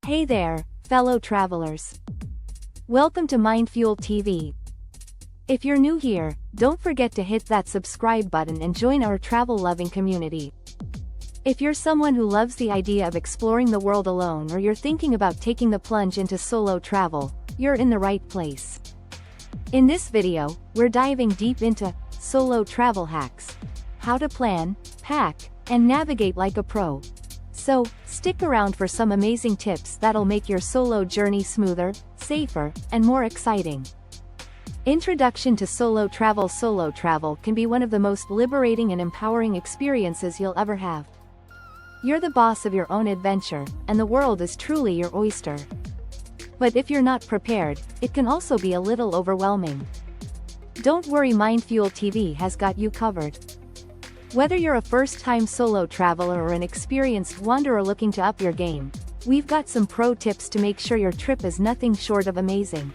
Hey there, fellow travelers. Welcome to MindFuel TV. If you're new here, don't forget to hit that subscribe button and join our travel-loving community. If you're someone who loves the idea of exploring the world alone, or you're thinking about taking the plunge into solo travel, you're in the right place. In this video, we're diving deep into solo travel hacks. How to plan, pack, and navigate like a pro. So, stick around for some amazing tips that'll make your solo journey smoother, safer, and more exciting. Introduction to solo travel. Solo travel can be one of the most liberating and empowering experiences you'll ever have. You're the boss of your own adventure, and the world is truly your oyster. But if you're not prepared, it can also be a little overwhelming. Don't worry, MindFuel TV has got you covered. Whether you're a first-time solo traveler or an experienced wanderer looking to up your game, we've got some pro tips to make sure your trip is nothing short of amazing.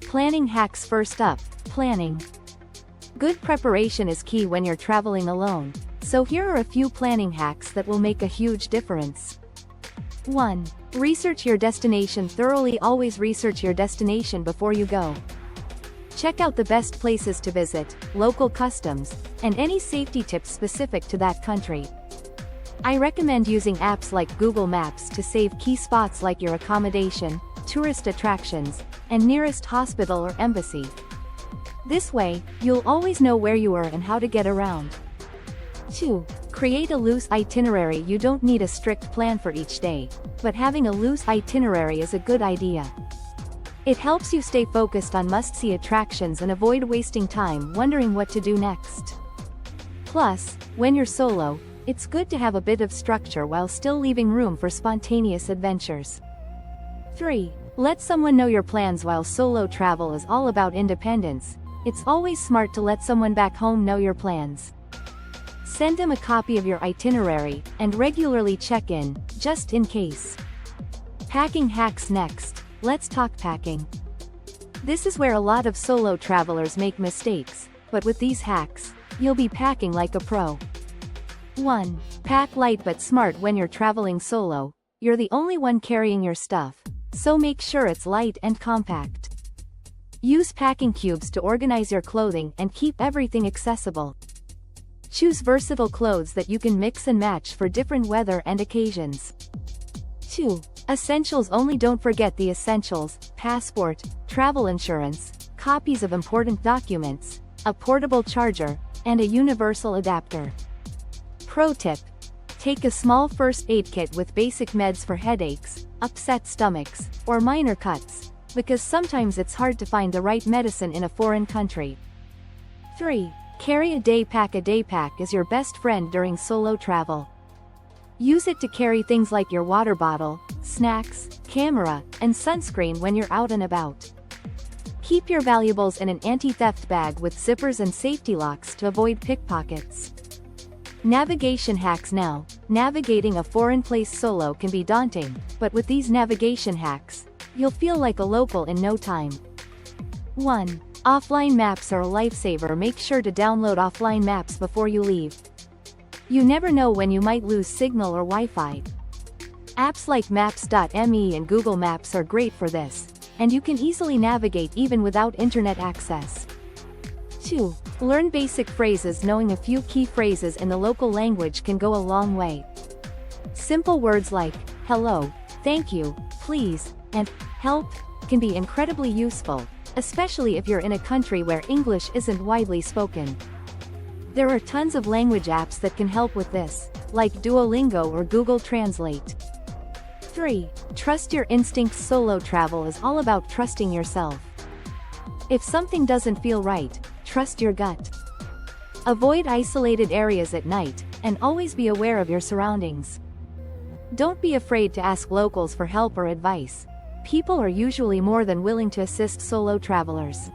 Planning hacks. First up, planning. Good preparation is key when you're traveling alone, so here are a few planning hacks that will make a huge difference. 1. Research your destination thoroughly. Always research your destination before you go. Check out the best places to visit, local customs, and any safety tips specific to that country. I recommend using apps like Google Maps to save key spots like your accommodation, tourist attractions, and nearest hospital or embassy. This way, you'll always know where you are and how to get around. 2. Create a loose itinerary. You don't need a strict plan for each day, but having a loose itinerary is a good idea. It helps you stay focused on must-see attractions and avoid wasting time wondering what to do next. Plus, when you're solo, it's good to have a bit of structure while still leaving room for spontaneous adventures. 3. Let someone know your plans. While solo travel is all about independence, it's always smart to let someone back home know your plans. Send them a copy of your itinerary, and regularly check in, just in case. Packing hacks. Next, let's talk packing. This is where a lot of solo travelers make mistakes, but with these hacks, you'll be packing like a pro. 1. Pack light but smart. When you're traveling solo, you're the only one carrying your stuff, so make sure it's light and compact. Use packing cubes to organize your clothing and keep everything accessible. Choose versatile clothes that you can mix and match for different weather and occasions. 2. Essentials only. Don't forget the essentials: passport, travel insurance, copies of important documents, a portable charger, and a universal adapter. Pro tip: take a small first aid kit with basic meds for headaches, upset stomachs, or minor cuts, because sometimes it's hard to find the right medicine in a foreign country. 3. Carry a day pack. A day pack is your best friend during solo travel. Use it to carry things like your water bottle, snacks, camera, and sunscreen when you're out and about. Keep your valuables in an anti-theft bag with zippers and safety locks to avoid pickpockets. Navigation hacks. Now, navigating a foreign place solo can be daunting, but with these navigation hacks, you'll feel like a local in no time. 1. Offline maps are a lifesaver. Make sure to download offline maps before you leave. You never know when you might lose signal or Wi-Fi. Apps like Maps.me and Google Maps are great for this, and you can easily navigate even without internet access. 2. Learn basic phrases. Knowing a few key phrases in the local language can go a long way. Simple words like hello, thank you, please, and help can be incredibly useful, especially if you're in a country where English isn't widely spoken. There are tons of language apps that can help with this, like Duolingo or Google Translate. 3. Trust your instincts. Solo travel is all about trusting yourself. If something doesn't feel right, trust your gut. Avoid isolated areas at night, and always be aware of your surroundings. Don't be afraid to ask locals for help or advice. People are usually more than willing to assist solo travelers.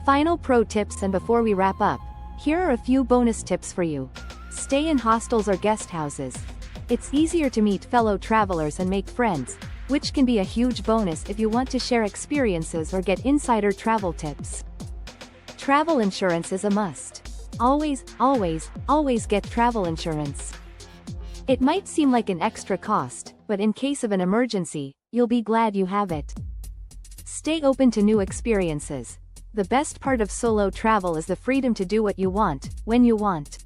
Final pro tips. And before we wrap up, here are a few bonus tips for you. Stay in hostels or guest houses. It's easier to meet fellow travelers and make friends, which can be a huge bonus if you want to share experiences or get insider travel tips. Travel insurance is a must. Always, always, always get travel insurance. It might seem like an extra cost, but in case of an emergency, you'll be glad you have it. Stay open to new experiences. The best part of solo travel is the freedom to do what you want, when you want.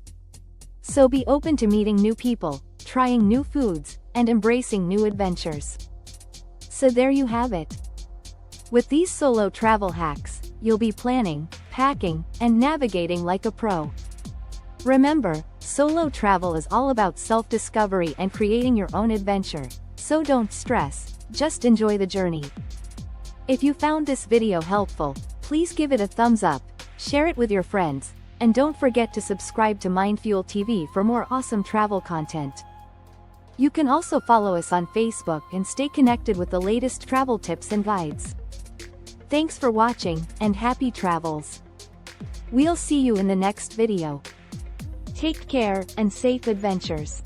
So be open to meeting new people, trying new foods, and embracing new adventures. So there you have it. With these solo travel hacks, you'll be planning, packing, and navigating like a pro. Remember, solo travel is all about self-discovery and creating your own adventure, so don't stress, just enjoy the journey. If you found this video helpful, please give it a thumbs up, share it with your friends, and don't forget to subscribe to MindFuel TV for more awesome travel content. You can also follow us on Facebook and stay connected with the latest travel tips and guides. Thanks for watching, and happy travels. We'll see you in the next video. Take care, and safe adventures.